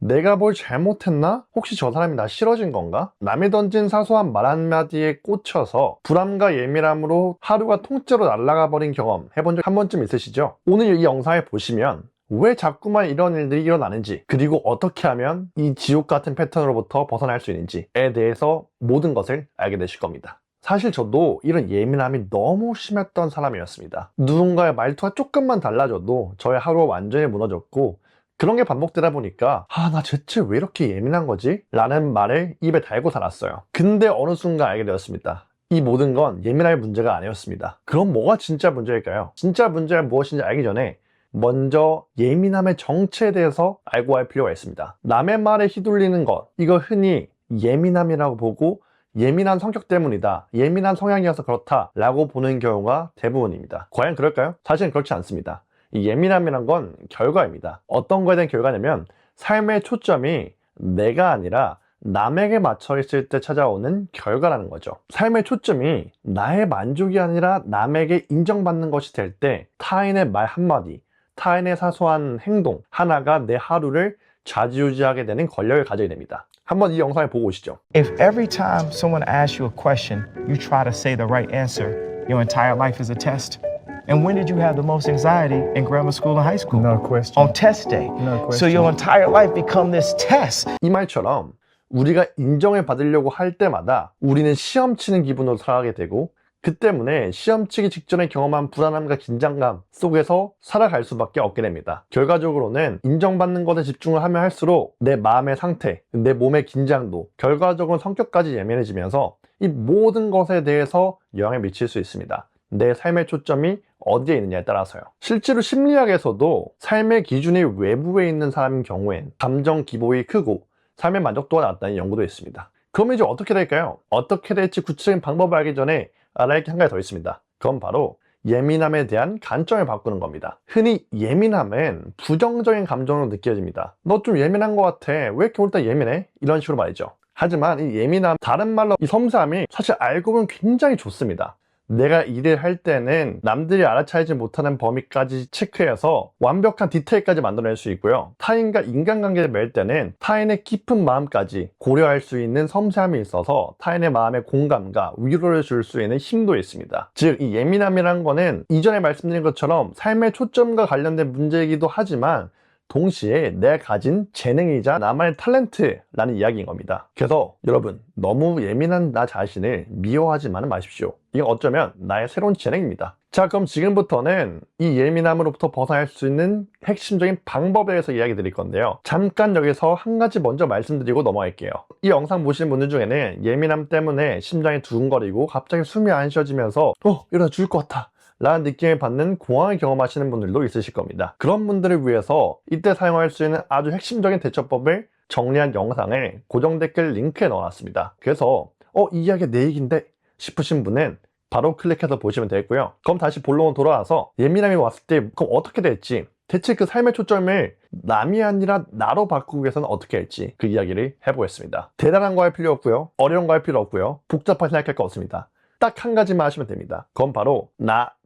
내가 뭘 잘못했나? 혹시 저 사람이 나 싫어진 건가? 남이 던진 사소한 말 한마디에 꽂혀서 불안과 예민함으로 하루가 통째로 날아가 버린 경험 해본 적 한 번쯤 있으시죠? 오늘 이 영상을 보시면 왜 자꾸만 이런 일들이 일어나는지, 그리고 어떻게 하면 이 지옥 같은 패턴으로부터 벗어날 수 있는지에 대해서 모든 것을 알게 되실 겁니다. 사실 저도 이런 예민함이 너무 심했던 사람이었습니다. 누군가의 말투가 조금만 달라져도 저의 하루가 완전히 무너졌고, 그런 게 반복되다 보니까 나 대체 왜 이렇게 예민한 거지? 라는 말을 입에 달고 살았어요. 근데 어느 순간 알게 되었습니다. 이 모든 건 예민할 문제가 아니었습니다. 그럼 뭐가 진짜 문제일까요? 진짜 문제가 무엇인지 알기 전에 먼저 예민함의 정체에 대해서 알고 할 필요가 있습니다. 남의 말에 휘둘리는 것, 이거 흔히 예민함이라고 보고 예민한 성격 때문이다, 예민한 성향이어서 그렇다 라고 보는 경우가 대부분입니다. 과연 그럴까요? 사실은 그렇지 않습니다. 이 예민함이란 건 결과입니다. 어떤 거에 대한 결과냐면 삶의 초점이 내가 아니라 남에게 맞춰 있을 때 찾아오는 결과라는 거죠. 삶의 초점이 나의 만족이 아니라 남에게 인정받는 것이 될 때 타인의 말 한마디, 타인의 사소한 행동 하나가 내 하루를 좌지우지하게 되는 권력을 가지게 됩니다. 한번 이 영상을 보고 오시죠. If every time someone asks you a question, you try to say the right answer, your entire life is a test. And when did you have the most anxiety in grammar school and high school? No question. On test day. No question. So your entire life become this test. 이 말처럼 우리가 인정을 받으려고 할 때마다 우리는 시험 치는 기분으로 살아가게 되고, 그 때문에 시험 치기 직전에 경험한 불안함과 긴장감 속에서 살아갈 수밖에 없게 됩니다. 결과적으로는 인정받는 것에 집중을 하면 할수록 내 마음의 상태, 내 몸의 긴장도, 결과적으로 성격까지 예민해지면서 이 모든 것에 대해서 영향을 미칠 수 있습니다. 내 삶의 초점이 어디에 있느냐에 따라서요. 실제로 심리학에서도 삶의 기준이 외부에 있는 사람인 경우엔 감정 기복이 크고 삶의 만족도가 낮다는 연구도 있습니다. 그럼 이제 어떻게 될까요? 어떻게 될지 구체적인 방법을 알기 전에 알아야 할 게 한 가지 더 있습니다. 그건 바로 예민함에 대한 관점을 바꾸는 겁니다. 흔히 예민함은 부정적인 감정으로 느껴집니다. 너 좀 예민한 것 같아. 왜 이렇게 오늘따라 예민해? 이런 식으로 말이죠. 하지만 이 예민함, 다른 말로 이 섬세함이 사실 알고 보면 굉장히 좋습니다. 내가 일을 할 때는 남들이 알아차리지 못하는 범위까지 체크해서 완벽한 디테일까지 만들어낼 수 있고요. 타인과 인간관계를 맺을 때는 타인의 깊은 마음까지 고려할 수 있는 섬세함이 있어서 타인의 마음에 공감과 위로를 줄 수 있는 힘도 있습니다. 즉, 이 예민함이란 거는 이전에 말씀드린 것처럼 삶의 초점과 관련된 문제이기도 하지만 동시에 내가 가진 재능이자 나만의 탤런트라는 이야기인 겁니다. 그래서 여러분, 너무 예민한 나 자신을 미워하지만은 마십시오. 이건 어쩌면 나의 새로운 재능입니다. 자, 그럼 지금부터는 이 예민함으로부터 벗어날 수 있는 핵심적인 방법에 대해서 이야기 드릴 건데요. 잠깐 여기서 한 가지 먼저 말씀드리고 넘어갈게요. 이 영상 보시는 분들 중에는 예민함 때문에 심장이 두근거리고 갑자기 숨이 안 쉬어지면서 이러다 죽을 것 같아 라는 느낌을 받는 공황을 경험하시는 분들도 있으실 겁니다. 그런 분들을 위해서 이때 사용할 수 있는 아주 핵심적인 대처법을 정리한 영상을 고정 댓글 링크에 넣어놨습니다. 그래서 이 이야기가 내 얘기인데 싶으신 분은 바로 클릭해서 보시면 되겠고요. 그럼 다시 본론으로 돌아와서 예민함이 왔을 때 그럼 어떻게 될지, 대체 그 삶의 초점을 남이 아니라 나로 바꾸기 위해서는 어떻게 할지 그 이야기를 해보겠습니다. 대단한 거 할 필요 없고요, 어려운 거 할 필요 없고요, 복잡하게 생각할 거 없습니다. 딱 한 가지만 하시면 됩니다. 그건 바로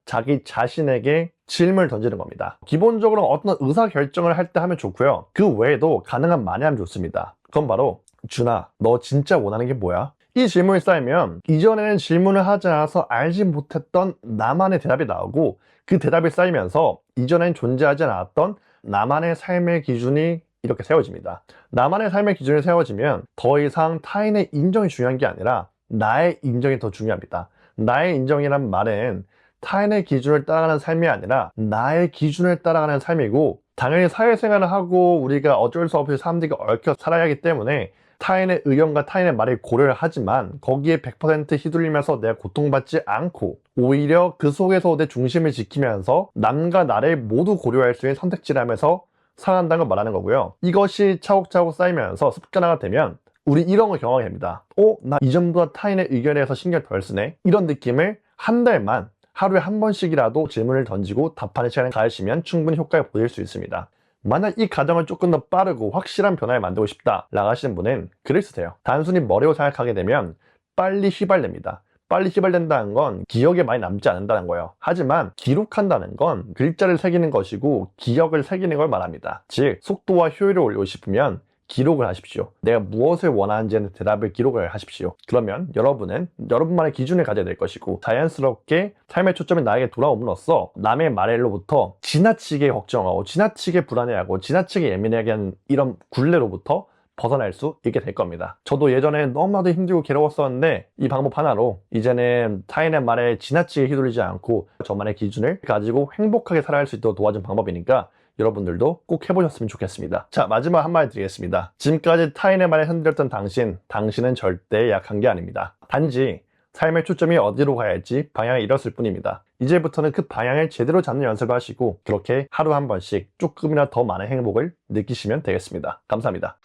자기 자신에게 질문을 던지는 겁니다. 기본적으로 어떤 의사결정을 할 때 하면 좋고요. 그 외에도 가능한 많이 하면 좋습니다. 그건 바로 준아, 너 진짜 원하는 게 뭐야? 이 질문이 쌓이면 이전에는 질문을 하지 않아서 알지 못했던 나만의 대답이 나오고, 그 대답이 쌓이면서 이전엔 존재하지 않았던 나만의 삶의 기준이 이렇게 세워집니다. 나만의 삶의 기준이 세워지면 더 이상 타인의 인정이 중요한 게 아니라 나의 인정이 더 중요합니다. 나의 인정이란 말은 타인의 기준을 따라가는 삶이 아니라 나의 기준을 따라가는 삶이고, 당연히 사회생활을 하고 우리가 어쩔 수 없이 사람들과 얽혀 살아야 하기 때문에 타인의 의견과 타인의 말을 고려를 하지만 거기에 100% 휘둘리면서 내가 고통받지 않고 오히려 그 속에서 내 중심을 지키면서 남과 나를 모두 고려할 수 있는 선택지를 하면서 살아간다는 걸 말하는 거고요. 이것이 차곡차곡 쌓이면서 습관화가 되면 우리 이런 걸 경험하게 됩니다. 나 이전보다 타인의 의견에 대해서 신경 덜 쓰네? 이런 느낌을 한 달만 하루에 한 번씩이라도 질문을 던지고 답하는 시간을 가지시면 충분히 효과를 보실 수 있습니다. 만약 이 과정을 조금 더 빠르고 확실한 변화를 만들고 싶다라고 하시는 분은 글을 쓰세요. 단순히 머리로 생각하게 되면 빨리 휘발됩니다. 빨리 휘발된다는 건 기억에 많이 남지 않는다는 거예요. 하지만 기록한다는 건 글자를 새기는 것이고 기억을 새기는 걸 말합니다. 즉, 속도와 효율을 올리고 싶으면 기록을 하십시오. 내가 무엇을 원하는지에 대답을 기록을 하십시오. 그러면 여러분은 여러분만의 기준을 가져야 될 것이고 자연스럽게 삶의 초점이 나에게 돌아옴으로써 남의 말로부터 지나치게 걱정하고 지나치게 불안해하고 지나치게 예민하게 하는 이런 굴레로부터 벗어날 수 있게 될 겁니다. 저도 예전에 너무나도 힘들고 괴로웠었는데 이 방법 하나로 이제는 타인의 말에 지나치게 휘둘리지 않고 저만의 기준을 가지고 행복하게 살아갈 수 있도록 도와준 방법이니까 여러분들도 꼭 해보셨으면 좋겠습니다. 자, 마지막 한마디 드리겠습니다. 지금까지 타인의 말에 흔들렸던 당신은 절대 약한 게 아닙니다. 단지 삶의 초점이 어디로 가야 할지 방향을 잃었을 뿐입니다. 이제부터는 그 방향을 제대로 잡는 연습을 하시고 그렇게 하루 한 번씩 조금이나 더 많은 행복을 느끼시면 되겠습니다. 감사합니다.